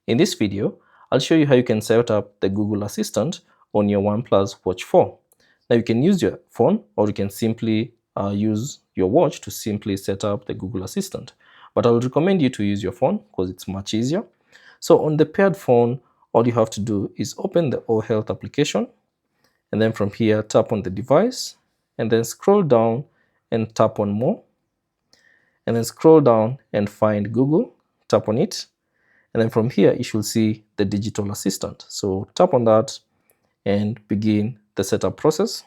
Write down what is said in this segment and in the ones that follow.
In this video, I'll show you how you can set up the Google Assistant on your OnePlus Watch 4. Now you can use your phone or you can simply use your watch to simply set up the Google Assistant. But I would recommend you to use your phone because it's much easier. So on the paired phone, all you have to do is open the O Health application, and then from here tap on the device and then scroll down and tap on more, and then scroll down and find Google, tap on it, and then from here you should see the digital assistant. So tap on that and begin the setup process.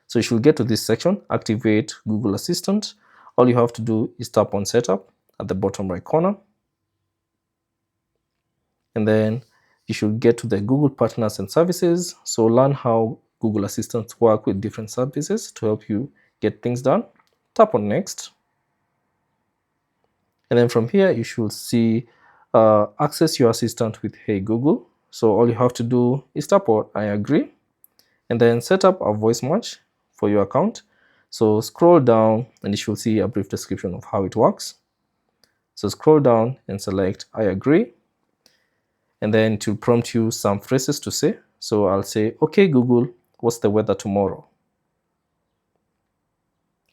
So you should get to this section, activate Google Assistant. All you have to do is tap on setup at the bottom right corner, and then you should get to the Google partners and services. So learn how Google Assistants work with different services to help you get things done. Tap on next, and then from here you should see access your assistant with Hey Google. So all you have to do is tap on I agree, and then set up a voice match for your account. So scroll down and you should see a brief description of how it works. So scroll down and select I agree, and then it will prompt you some phrases to say. So I'll say, okay Google, what's the weather tomorrow?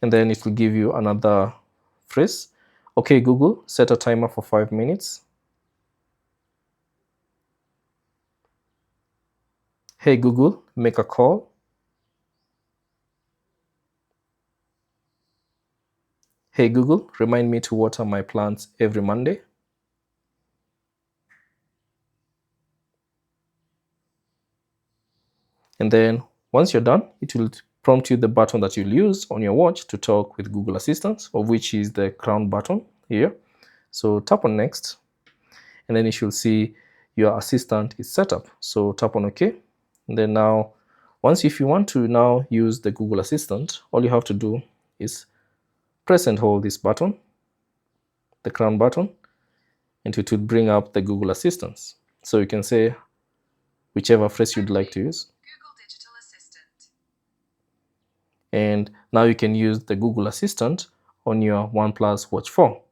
And then it will give you another phrase. Okay Google, set a timer for 5 minutes. Hey Google, make a call. Hey Google, remind me to water my plants every Monday. And then once you're done, it will prompt you the button that you'll use on your watch to talk with Google Assistant, of which is the crown button here. So tap on next, and then you should see your assistant is set up. So tap on OK. And then now, if you want to now use the Google Assistant, all you have to do is press and hold this button, the crown button, and it will bring up the Google Assistants. So you can say whichever phrase you'd like to use. Google Digital Assistant. And now you can use the Google Assistant on your OnePlus Watch 4.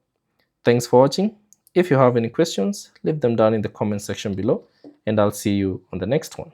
Thanks for watching. If you have any questions, leave them down in the comment section below, and I'll see you on the next one.